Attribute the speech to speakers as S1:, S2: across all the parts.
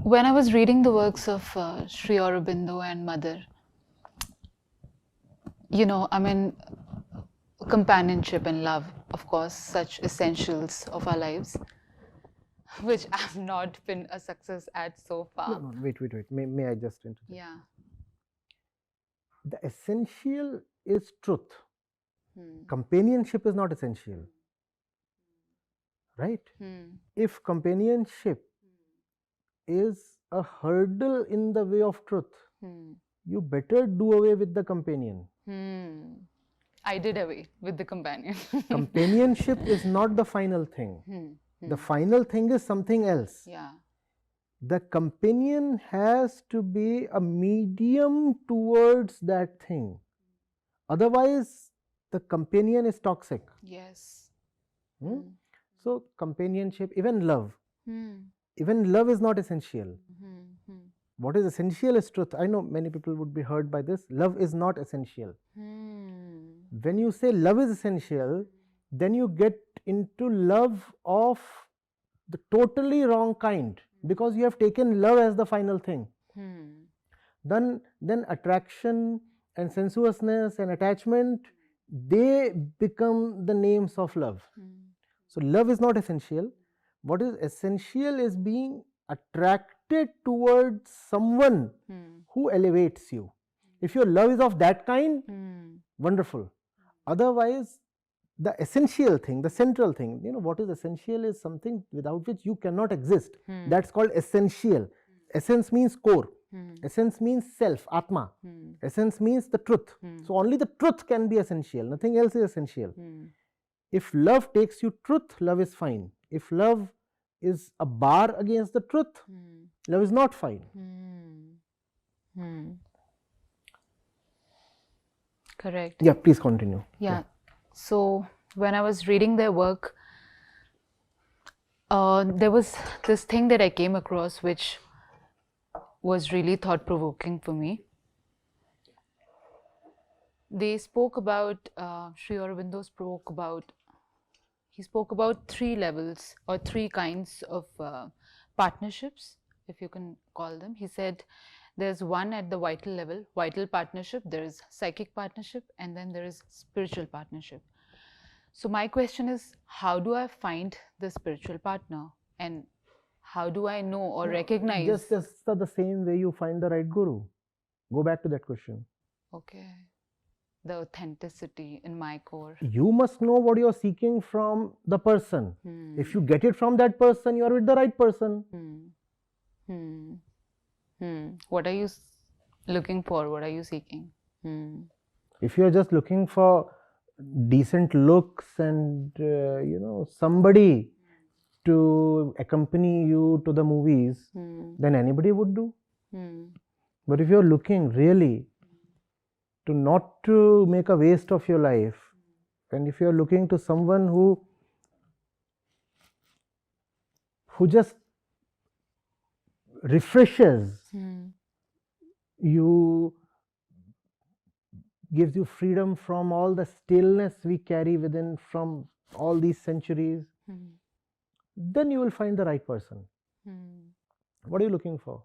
S1: When I was reading the works of Sri Aurobindo and Mother, companionship and love, of course, such essentials of our lives, which I've not been a success at so
S2: No,
S1: far.
S2: no, wait. May I just interject?
S1: Yeah.
S2: The essential is truth.
S1: Hmm.
S2: Companionship is not essential, right? If companionship is a hurdle in the way of truth, you better do away with the companion.
S1: I did away with the companion.
S2: Companionship is not the final thing. The final thing is something else.
S1: Yeah.
S2: The companion has to be a medium towards that thing. Otherwise, the companion is toxic.
S1: Yes.
S2: So, companionship, even love is not essential. What is essential is truth. I know many people would be hurt by this. Love is not essential. When you say love is essential, then you get into love of the totally wrong kind, because you have taken love as the final thing. Then attraction and sensuousness and attachment, they become the names of love. So love is not essential. What is essential is being attracted towards someone who elevates you. If your love is of that kind, wonderful. Otherwise, the essential thing, the central thing, what is essential is something without which you cannot exist. That's called essential. Essence means core. Essence means self, Atma. Essence means the truth. So only the truth can be essential. Nothing else is essential. If love takes you truth, love is fine. If love is a bar against the truth, love is not fine.
S1: Correct.
S2: Yeah, please continue.
S1: Yeah. So when I was reading their work, there was this thing that I came across which was really thought-provoking for me. They spoke about, Sri Aurobindo spoke about 3 levels or 3 kinds of partnerships, if you can call them. He said there's one at the vital level, vital partnership, there is psychic partnership, and then there is spiritual partnership. So my question is, how do I find the spiritual partner, and how do I know or recognize?
S2: Just the same way you find the right guru. Go back to that question.
S1: Okay. The authenticity in my core.
S2: You must know what you're seeking from the person. If you get it from that person, you are with the right person.
S1: What are you looking for? What are you seeking?
S2: If you're just looking for decent looks and somebody to accompany you to the movies, then anybody would do. But if you're looking really to not to make a waste of your life, and if you're looking to someone who just refreshes you, gives you freedom from all the stillness we carry within from all these centuries, then you will find the right person. What are you looking for?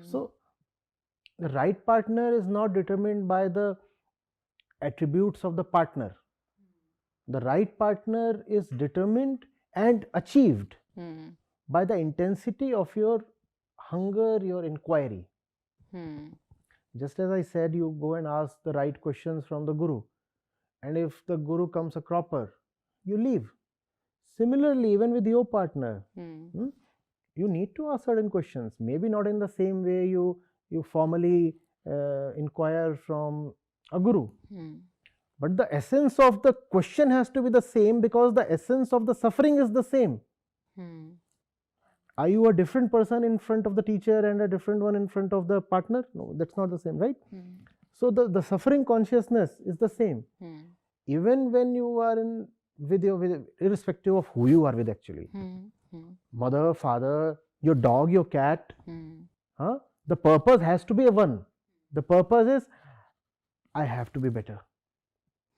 S2: So the right partner is not determined by the attributes of the partner. The right partner is determined and achieved by the intensity of your hunger, your inquiry. Just as I said, you go and ask the right questions from the guru, and if the guru comes a cropper, you leave. Similarly, even with your partner, you need to ask certain questions. Maybe not in the same way you formally inquire from a guru, but the essence of the question has to be the same, because the essence of the suffering is the same. Are you a different person in front of the teacher and a different one in front of the partner? No, that's not the same, right? So the suffering consciousness is the same. Even when you are with irrespective of who you are with, actually. Mother, father, your dog, your cat. The purpose has to be one. The purpose is, I have to be better.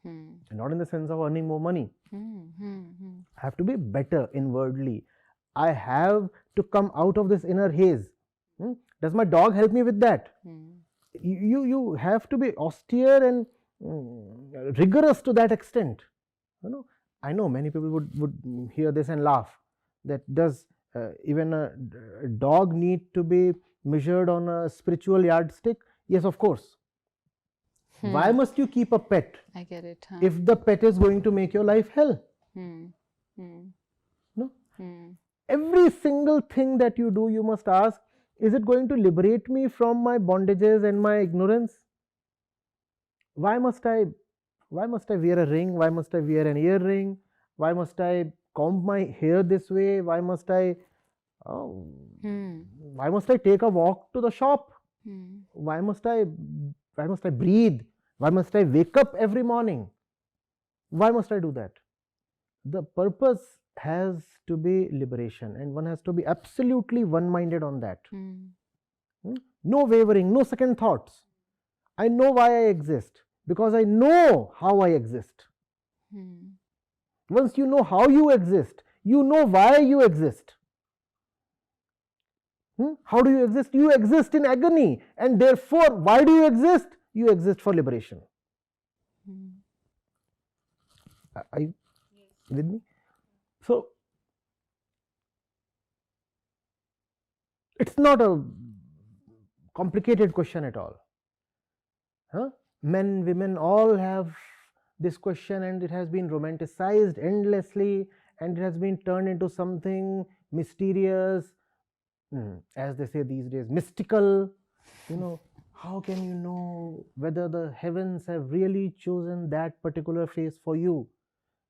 S2: Not in the sense of earning more money. I have to be better inwardly. I have to come out of this inner haze. Does my dog help me with that? You have to be austere and rigorous to that extent. I know many people would hear this and laugh. That does even a dog need to be measured on a spiritual yardstick? Yes, of course. Why must you keep a pet?
S1: I get it.
S2: If the pet is going to make your life hell. No? Every single thing that you do, you must ask, is it going to liberate me from my bondages and my ignorance? Why must I wear a ring? Why must I wear an earring? Why must I comb my hair this way? Why must I take a walk to the shop? Why must I breathe? Why must I wake up every morning? Why must I do that? The purpose has to be liberation, and one has to be absolutely one-minded on that. No wavering, no second thoughts. I know why I exist, because I know how I exist. Once you know how you exist, you know why you exist. How do you exist? You exist in agony, and therefore, why do you exist? You exist for liberation. Are you with me? So, it's not a complicated question at all. Men, women all have this question, and it has been romanticized endlessly, and it has been turned into something mysterious, as they say these days, mystical. How can you know whether the heavens have really chosen that particular face for you?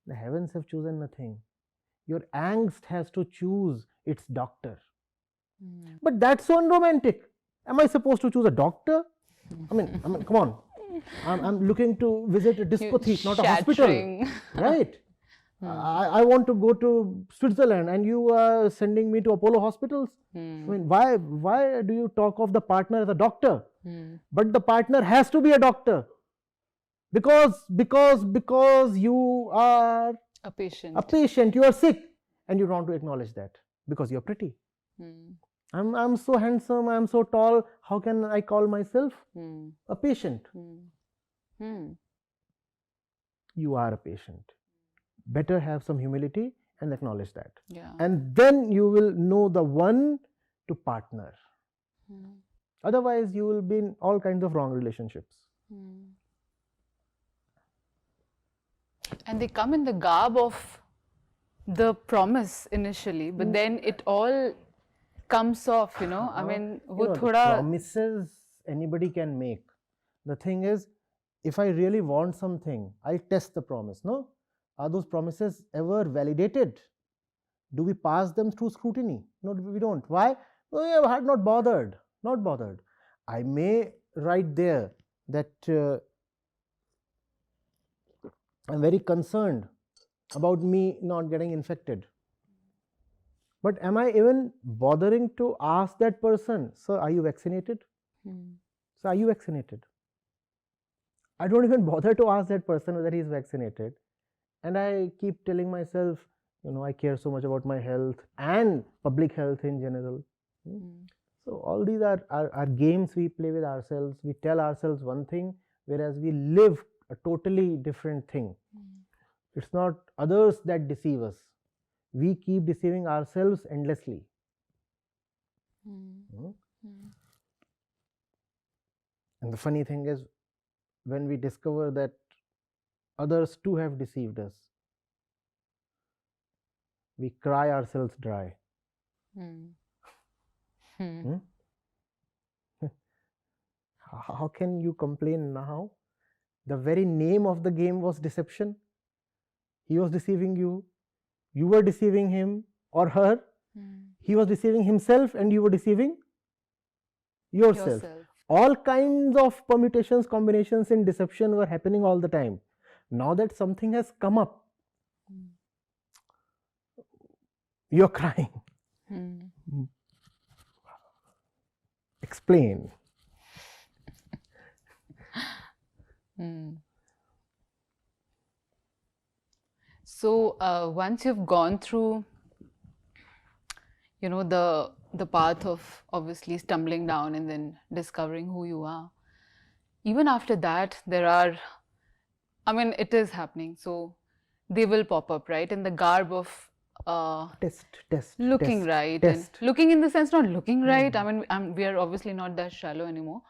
S2: The heavens have chosen nothing. Your angst has to choose its doctor. But that's so unromantic. Am I supposed to choose a doctor? I mean, come on. I'm looking to visit a discotheque, not a hospital. Right? I want to go to Switzerland, and you are sending me to Apollo hospitals. I mean, why do you talk of the partner as a doctor? But the partner has to be a doctor, because you are
S1: a patient.
S2: You are sick, and you don't want to acknowledge that because you're pretty. I'm so handsome, I'm so tall. How can I call myself a patient? You are a patient. Better have some humility and acknowledge that. And then you will know the one to partner. Otherwise, you will be in all kinds of wrong relationships.
S1: And they come in the garb of the promise initially, but then it all comes off, I mean,
S2: promises anybody can make. The thing is, if I really want something, I'll test the promise. No? Are those promises ever validated? Do we pass them through scrutiny? No, we don't. Why? We are not bothered. Not bothered. I may write there that I'm very concerned about me not getting infected. But am I even bothering to ask that person, sir, are you vaccinated? So, are you vaccinated? I don't even bother to ask that person whether he is vaccinated. And I keep telling myself, I care so much about my health and public health in general. So, all these are games we play with ourselves. We tell ourselves one thing, whereas we live a totally different thing. It's not others that deceive us. We keep deceiving ourselves endlessly. And the funny thing is, when we discover that others too have deceived us, we cry ourselves dry. How can you complain now? The very name of the game was deception. He was deceiving you. You were deceiving him or her. He was deceiving himself, and you were deceiving yourself. All kinds of permutations, combinations in deception were happening all the time. Now that something has come up, you're crying. Explain.
S1: So once you've gone through you know, the path of obviously stumbling down and then discovering who you are. Even after that, there are, I mean, it is happening. So they will pop up, right? In the garb of looking right, and
S2: test.
S1: looking in the sense not looking right. I mean, we are obviously not that shallow anymore.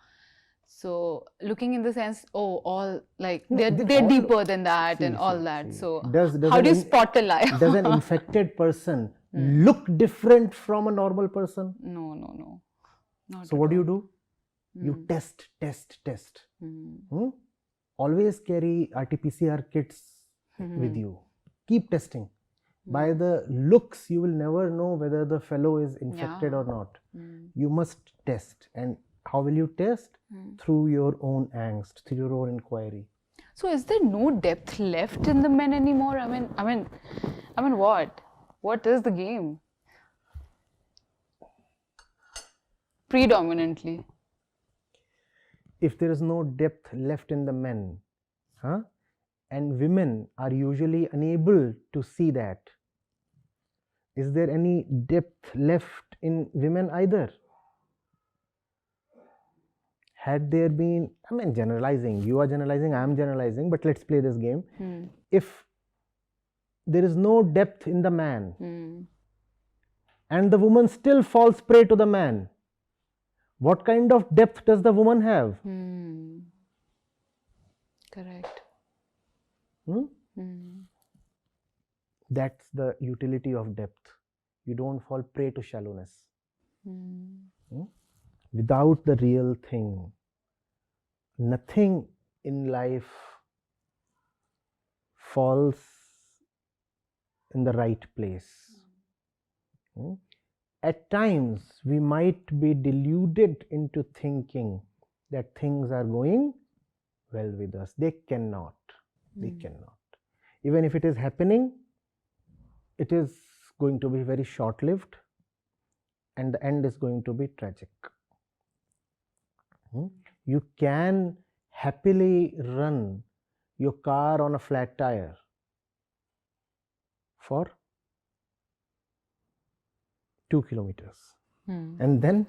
S1: So looking in the sense, oh, all like
S2: No, they
S1: they're
S2: all
S1: deeper than that and all that.
S2: see.
S1: So
S2: Does
S1: how
S2: an
S1: do you spot a lie?
S2: does an infected person look different from a normal person?
S1: No, no, no. Not
S2: So
S1: at
S2: what
S1: all.
S2: do? You test. Always carry RT-PCR kits with you. Keep testing. By the looks, you will never know whether the fellow is infected or not. You must test. And how will you test? Through your own angst, through your own inquiry.
S1: So is there no depth left in the men anymore? I mean, what? What is the game? Predominantly.
S2: If there is no depth left in the men, and women are usually unable to see that, is there any depth left in women either? Had there been, I mean, generalizing, you are generalizing, I am generalizing, but let's play this game. If there is no depth in the man and the woman still falls prey to the man, what kind of depth does the woman have?
S1: Correct.
S2: That's the utility of depth. You don't fall prey to shallowness. Without the real thing, nothing in life falls in the right place. At times, we might be deluded into thinking that things are going well with us. They cannot. They cannot. Even if it is happening, it is going to be very short-lived, and the end is going to be tragic. You can happily run your car on a flat tire for 2 kilometers. And then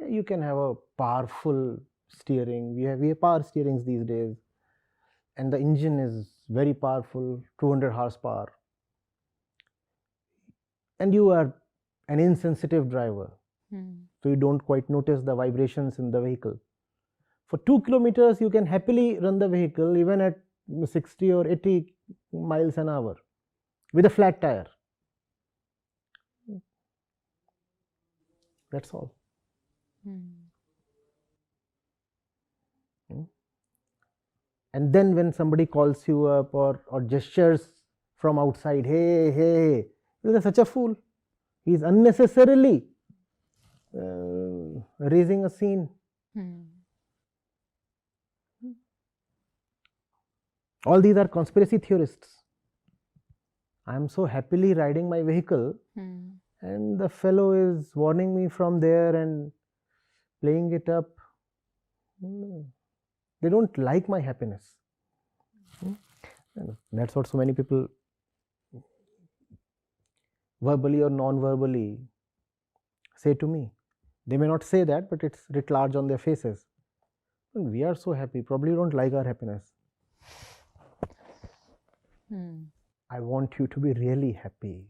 S2: you can have a powerful steering. We have power steerings these days, and the engine is very powerful, 200 horsepower. And you are an insensitive driver, so you don't quite notice the vibrations in the vehicle. For 2 kilometers, you can happily run the vehicle even at 60 or 80 miles an hour with a flat tire. That's all. And then when somebody calls you up or gestures from outside, hey, hey, you're such a fool. He's unnecessarily raising a scene. All these are conspiracy theorists. I'm so happily riding my vehicle, and the fellow is warning me from there and playing it up. They don't like my happiness. That's what so many people, verbally or non-verbally, say to me. They may not say that, but it's writ large on their faces. And we are so happy. Probably you don't like our happiness. I want you to be really happy.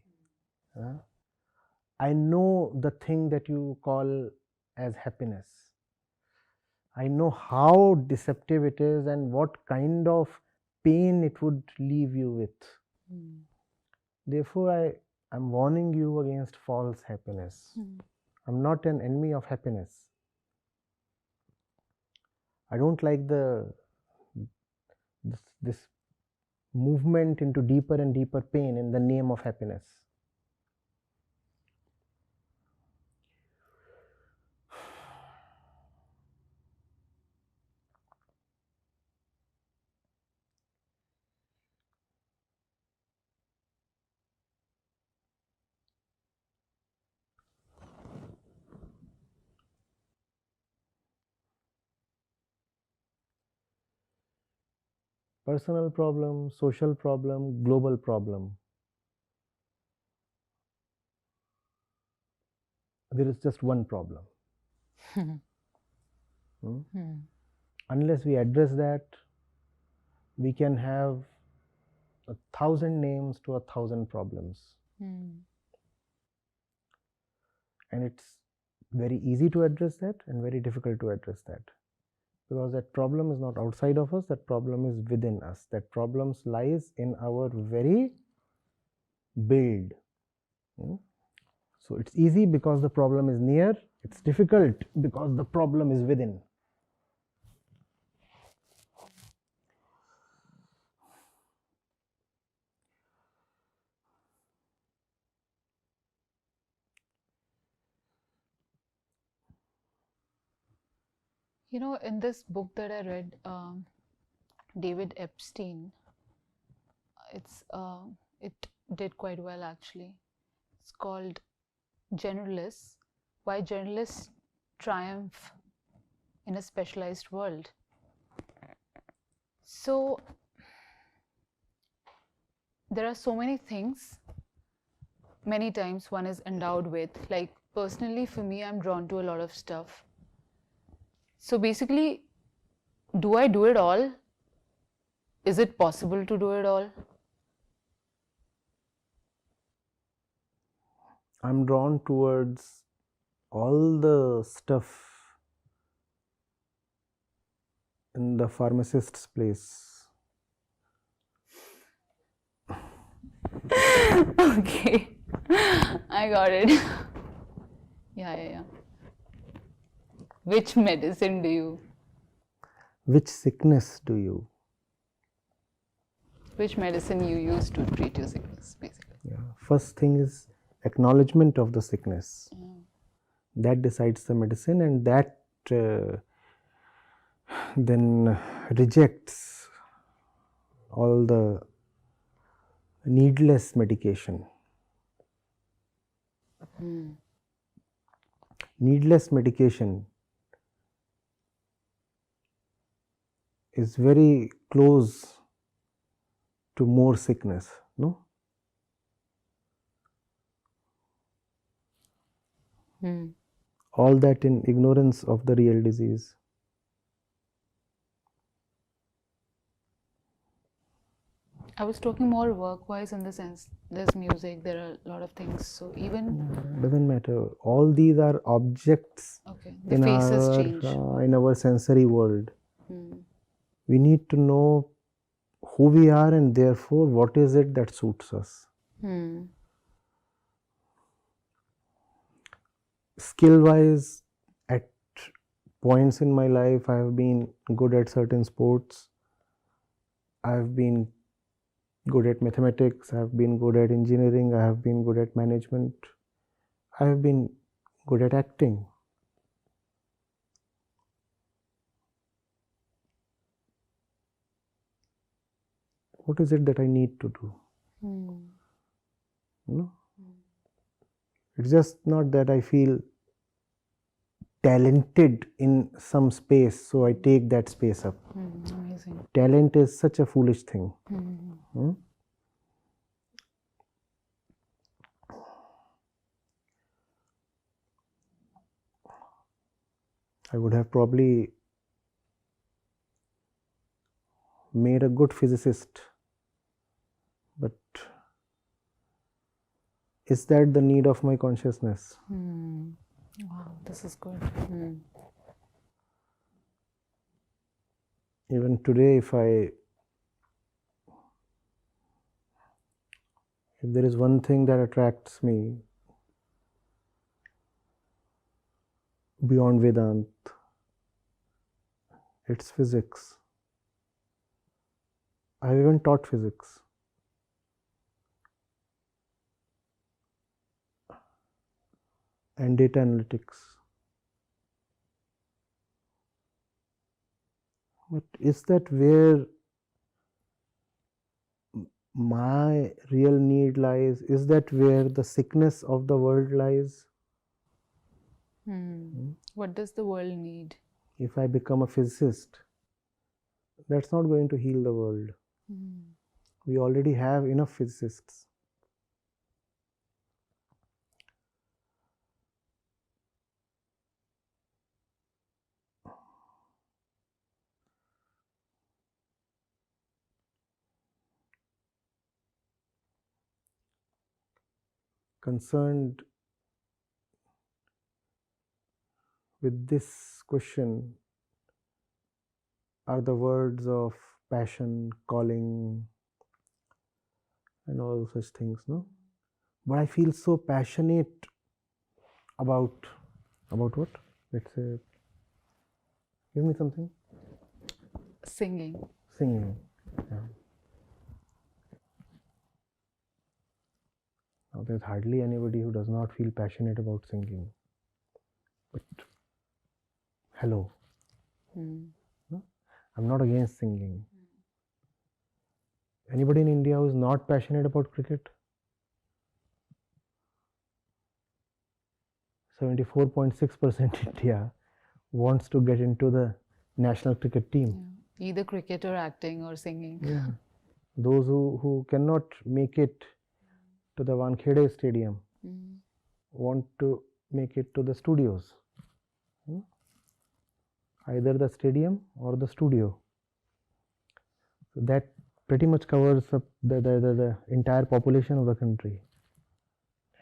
S2: I know the thing that you call as happiness. I know how deceptive it is and what kind of pain it would leave you with. Therefore, I'm warning you against false happiness. I'm not an enemy of happiness. I don't like this movement into deeper and deeper pain in the name of happiness. personal problem, social problem, global problem. There is just one problem. Unless we address that, we can have 1,000 names to 1,000 problems. And it's very easy to address that and very difficult to address that, because that problem is not outside of us, that problem is within us. That problem lies in our very build. So it's easy because the problem is near, it's difficult because the problem is within.
S1: You know, in this book that I read, David Epstein, it did quite well actually. It's called Generalists: Why Generalists Triumph in a Specialized World. So there are so many things, many times one is endowed with. Like personally for me, I'm drawn to a lot of stuff. So basically, do I do it all? Is it possible to do it all?
S2: I'm drawn towards all the stuff in the pharmacist's place.
S1: Okay, I got it. Yeah. Which medicine do you?
S2: Which sickness do you?
S1: Which medicine you use to treat your sickness, basically?
S2: Yeah. First thing is acknowledgement of the sickness. That decides the medicine, and that then rejects all the needless medication. Needless medication is very close to more sickness, no? All that in ignorance of the real disease.
S1: I was talking more work-wise in the sense there's music, there are a lot of things. So even
S2: doesn't matter. All these are objects.
S1: Okay, the faces change
S2: in our sensory world. We need to know who we are, and therefore what is it that suits us. Skill-wise, at points in my life, I have been good at certain sports. I have been good at mathematics, I have been good at engineering, I have been good at management, I have been good at acting. What is it that I need to do? No? It's just not that I feel talented in some space, so I take that space up.
S1: Amazing.
S2: Talent is such a foolish thing. I would have probably made a good physicist, but is that the need of my consciousness?
S1: Wow, this is good.
S2: Even today, if there is one thing that attracts me beyond Vedant, it's physics. I have even taught physics. And data analytics. But is that where my real need lies? Is that where the sickness of the world lies?
S1: What does the world need?
S2: If I become a physicist, that's not going to heal the world. We already have enough physicists. Concerned with this question are the words of passion, calling, and all such things, no? But I feel so passionate about what? Let's say, give me something.
S1: Singing.
S2: Singing. Yeah. Now, there's hardly anybody who does not feel passionate about singing. But hello. No? I'm not against singing. Anybody in India who is not passionate about cricket? 74.6% India wants to get into the national cricket team.
S1: Yeah. Either cricket or acting or singing.
S2: Yeah. Those who cannot make it to the Wankhede Stadium want to make it to the studios. Either the stadium or the studio. So that pretty much covers up the entire population of the country.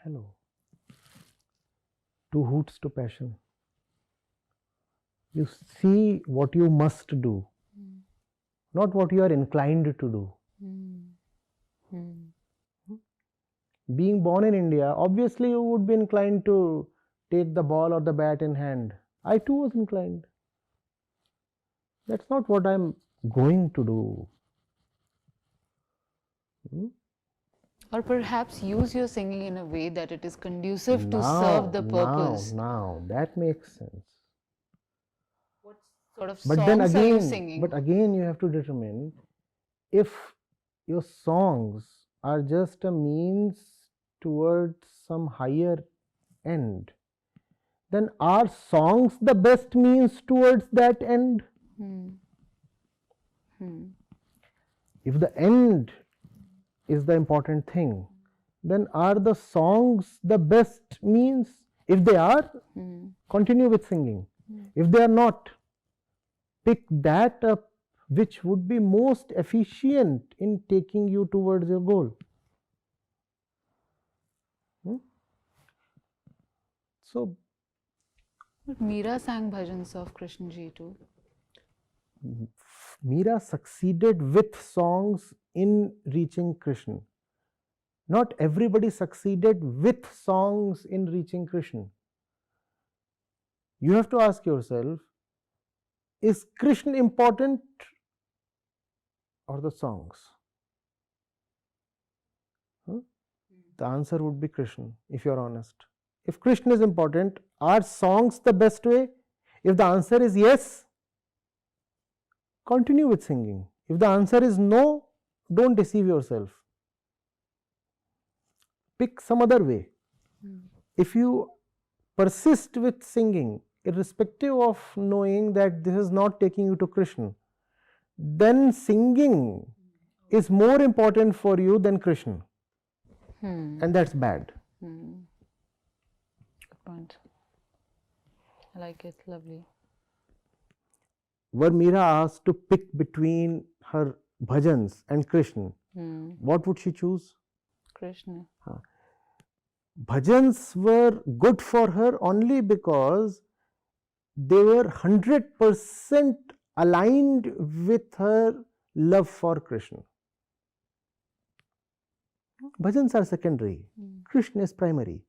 S2: Hello. Two hoots to passion. You see what you must do, not what you are inclined to do. Being born in India, obviously you would be inclined to take the ball or the bat in hand. I too was inclined. That's not what I'm going to do.
S1: Or perhaps use your singing in a way that it is conducive to serve the purpose.
S2: Now, that makes sense.
S1: What sort of
S2: But
S1: songs
S2: then
S1: are you
S2: again,
S1: singing?
S2: but again you have to determine if your songs are just a means towards some higher end, then are songs the best means towards that end? If the end is the important thing, then are the songs the best means? If they are, continue with singing. If they are not, pick that up which would be most efficient in taking you towards your goal. So,
S1: but Meera sang bhajans of Krishna ji too.
S2: Meera succeeded with songs in reaching Krishna. Not everybody succeeded with songs in reaching Krishna. You have to ask yourself, is Krishna important or the songs? The answer would be Krishna, if you are honest. If Krishna is important, are songs the best way? If the answer is yes, continue with singing. If the answer is no, don't deceive yourself. Pick some other way. If you persist with singing, irrespective of knowing that this is not taking you to Krishna, then singing is more important for you than Krishna. And that's bad.
S1: Good point. I like it. Lovely.
S2: Were Meera asked to pick between her bhajans and Krishna, what would she choose?
S1: Krishna.
S2: Bhajans were good for her only because they were 100% aligned with her love for Krishna. Bhajans are secondary. Krishna is primary.